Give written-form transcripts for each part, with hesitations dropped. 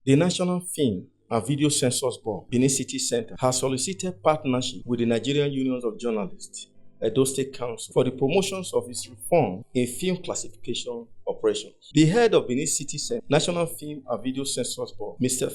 The National Film and Video Censors Board, Benin City Center, has solicited partnership with the Nigerian Union of Journalists, Edo State Council, for the promotions of its reform in film classification operations. The head of Benin City Center, National Film and Video Censors Board, Mr.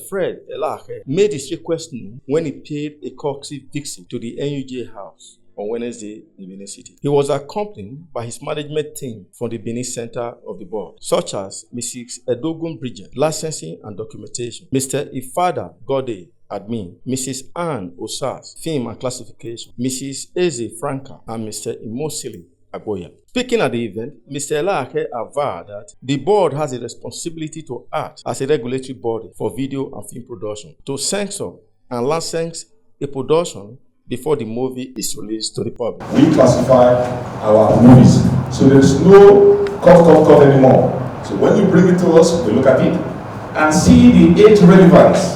Elah, made his request known when he paid a courtesy visit to the NUJ house on Wednesday in Benin City. He was accompanied by his management team from the Benin Center of the board, such as Mrs. Edogen Bridget, licensing and documentation, Mr. Ifada Godwin, admin, Mrs. Anne Osaz, film and classification, Mrs. Franka, and Mr. Imosi Aoya. Speaking at the event, Mr. Elah averred that the board has a responsibility to act as a regulatory body for video and film production, to censor and license a production before the movie is released to the public. We classify our movies, so there's no cut anymore. So when you bring it to us, we look at it and see the age relevance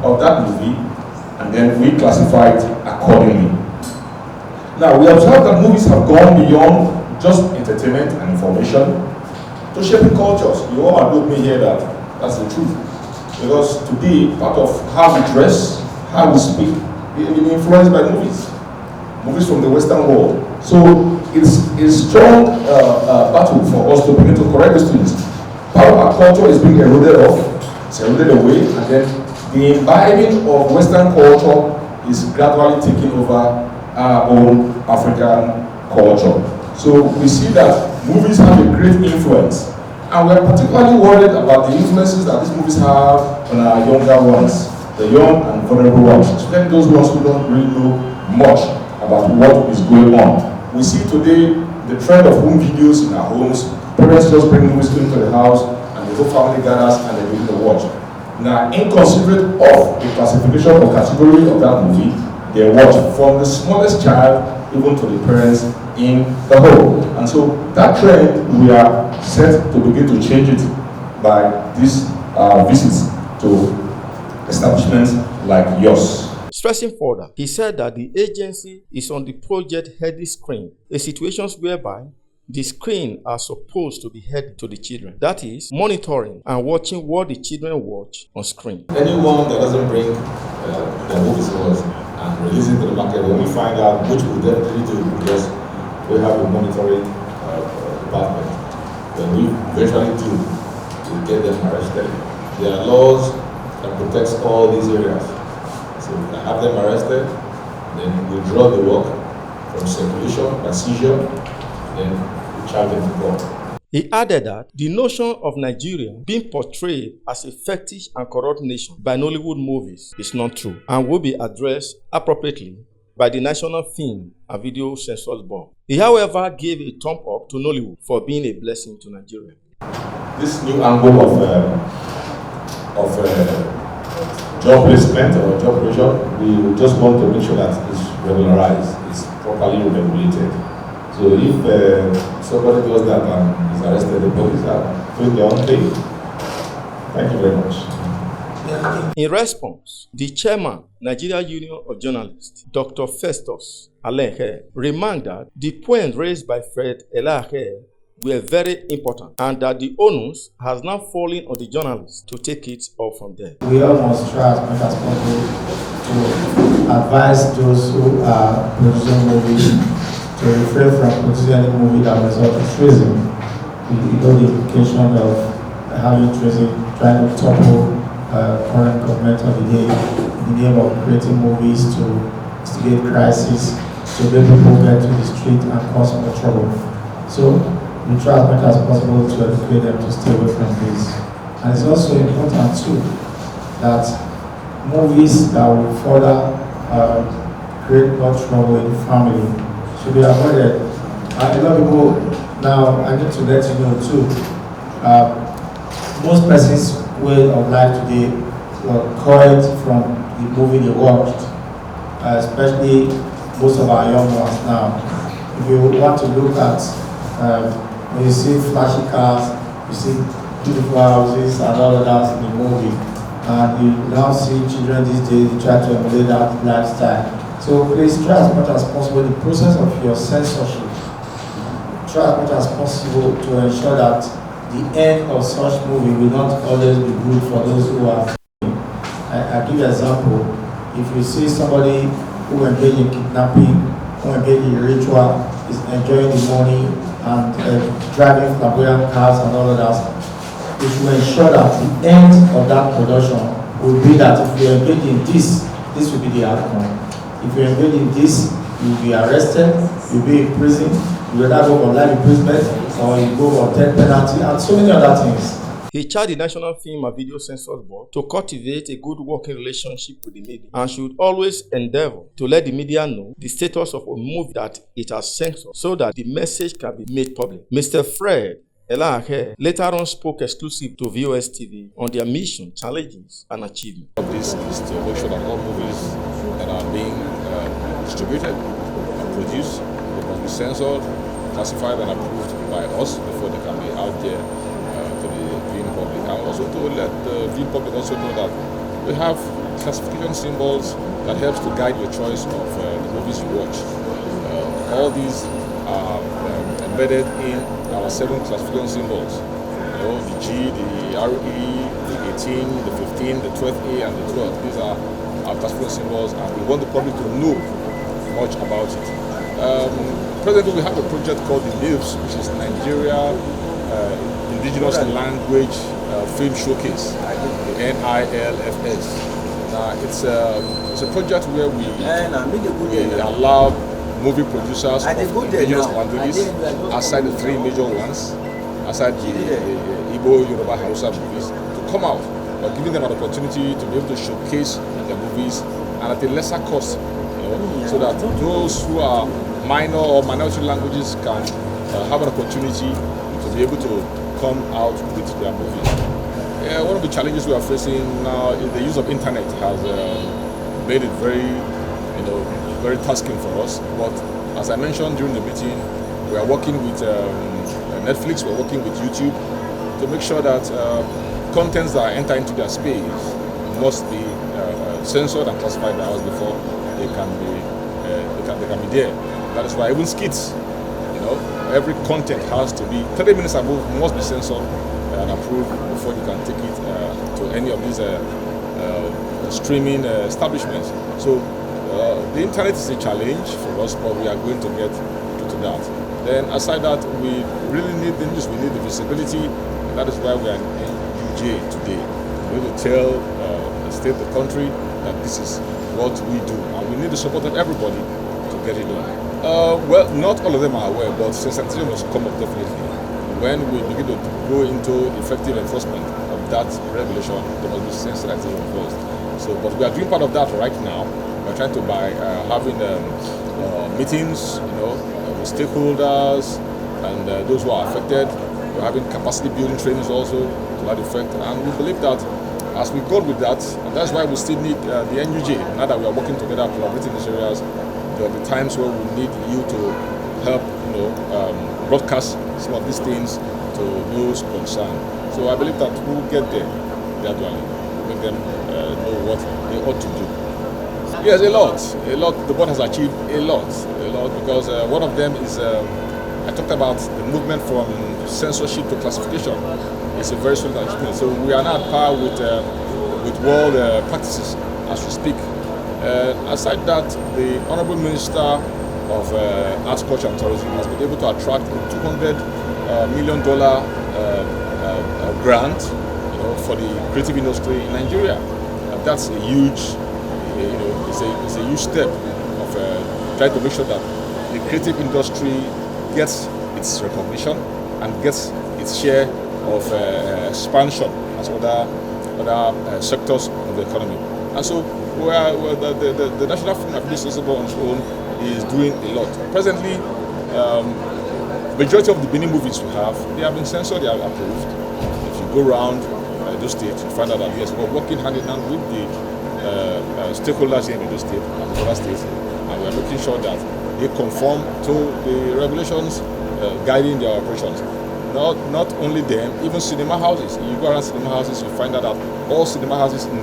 of that movie, and then we classify it accordingly. Now, we observe that movies have gone beyond just entertainment and information to shaping cultures. You all agree with me here that that's the truth. Because today, part of how we dress, how we speak, we've been influenced by movies from the Western world. So it's a strong battle for us to begin to correct these things. Part of our culture is being eroded off, it's eroded away, and then the imbibing of Western culture is gradually taking over our own African culture. So we see that movies have a great influence, and we're particularly worried about the influences that these movies have on our younger ones, the young and vulnerable ones, especially those ones who don't really know much about what is going on. We see today the trend of home videos in our homes. Parents just bring movies into the house, and the whole family gathers and they begin to watch. Now, inconsiderate of the classification or category of that movie, they watch from the smallest child even to the parents in the home. And so that trend, we are set to begin to change it by these visits to establishments like yours. Stressing further, he said that the agency is on the project headed screen, a situation whereby the screen are supposed to be headed to the children. That is, monitoring and watching what the children watch on screen. Anyone that doesn't bring their movies to us and release it to the market, when we find out, which we definitely do, because we have a monitoring department, when we eventually do, we get them arrested. There are laws that protects all these areas. So we can have them arrested, then we draw the work from circulation by seizure, then we charge them to court. He added that the notion of Nigeria being portrayed as a fetish and corrupt nation by Nollywood movies is not true and will be addressed appropriately by the National Film and Video Censors Board. He, however, gave a thumb up to Nollywood for being a blessing to Nigeria. This new angle of job placement or job pressure, we just want to make sure that it's regularized, it's properly regulated. So if somebody does that and is arrested, the police are doing their own thing. Thank you very much. In response, the chairman, Nigerian Union of Journalists, Dr. Festus Alehe, remarked that the points raised by Fred Elah were very important and that the onus has now fallen on the journalists to take it off from there. We all must try as much as possible to advise those who are producing movies to refrain from producing any movie that results in treason. You know the implication of having treason, trying to topple current government of the day in the name of creating movies to instigate crisis, to make people get to the street and cause more trouble. So we try as much as possible to educate them to stay away from this. And it's also important too that movies that will further create more trouble in the family should be avoided. A lot of people, now I need to let you know too, most persons' way of life today were coined from the movie they watched, especially most of our young ones now. If you want to look at when you see flashy cars, you see beautiful houses and all of that in the movie, and you now see children these days try to emulate that lifestyle. So please try as much as possible the process of your censorship. Try as much as possible to ensure that the end of such movie will not always be good for those who are I give you an example. If you see somebody who engage in kidnapping, who engage in ritual, is enjoying the money and driving flamboyant cars and all of that, we should ensure that the end of that production will be that if you engage in this will be the outcome. If you engage in this, you will be arrested, you will be in prison, you will either go for life imprisonment or you go for death penalty and so many other things. He charged the National Film and Video Censors Board to cultivate a good working relationship with the media and should always endeavor to let the media know the status of a movie that it has censored so that the message can be made public. Mr. Fred Elah later on spoke exclusive to VOS TV on their mission, challenges, and achievements. This is to make sure that all movies that are being distributed and produced must be censored, classified, and approved by us before they can be out there to the viewing public. And also to let the viewing public also know that we have classification symbols that helps to guide your choice of the movies you watch. All these are embedded in our 7 classification symbols. You know, the G, the RE, the 18, the 15, the 12A, and the 12. These are our classification symbols, and we want the public to know much about it. Presently, we have a project called the NILFS, which is Nigeria Indigenous Language Film Showcase, the NILFS. It's a project where we allow movie producers of indigenous languages outside the 3 major ones, outside the Igbo, Yoruba, Hausa movies, to come out, but giving them an opportunity to be able to showcase their movies and at a lesser cost, so that those who are minor or minority languages can have an opportunity to be able to come out with their movies. One of the challenges we are facing now is the use of internet has made it very tasking for us. But as I mentioned during the meeting, we are working with Netflix, we're working with YouTube to make sure that contents that enter into their space must be censored and classified by us before they can be there. That is why even skits, every content has to be 30 minutes above, must be censored and approved before you can take it to any of these streaming establishments. So the internet is a challenge for us, but we are going to get to that. Then aside that, we really need the news, we need the visibility, and that is why we are in NUJ today. We need to tell the state, the country, that this is what we do, and we need the support of everybody to get it done. Well, not all of them are aware, but sensitization must come up definitely. When we begin to go into effective enforcement of that regulation, there must be sensitization first. So, but we are doing part of that right now. We're trying to by having meetings, with stakeholders and those who are affected. We're having capacity building trainings also to that effect, and we believe that as we go with that, and that's why we still need the NUJ. Now that we are working together, collaborating in these areas, there will be times where we need you to help, broadcast some of these things to those concerned. So I believe that we will get there gradually, make them know what they ought to do. Yes, a lot. The board has achieved a lot, because one of them is, I talked about the movement from censorship to classification. It's a very solid achievement. So we are now at par with world practices as we speak. Aside that, the Honorable Minister of Arts, Culture and Tourism has been able to attract a $200 million grant, for the creative industry in Nigeria. And that's a huge, it's a huge step of trying to make sure that the creative industry gets its recognition and gets its share of expansion as other sectors of the economy. And so the National Film and Video Censors Board on its own is doing a lot. Presently, majority of the Benin movies we have, they have been censored, they are approved. If you go around Edo State, you find out that yes, we're working hand in hand with the stakeholders in Edo State and the other states, and we're making sure that they conform to the regulations guiding their operations. Not only them, even cinema houses. You go around cinema houses, you find out that all cinema houses in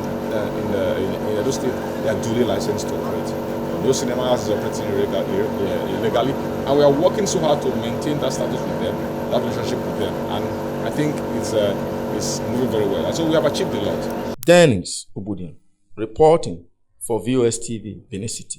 Edo State, they are duly licensed to operate. Those cinema houses operating illegally, and we are working so hard to maintain that status with them, that relationship with them, and I think it's moving very well. And so we have achieved a lot. Dennis Obudian, reporting for VOS TV, Benin City.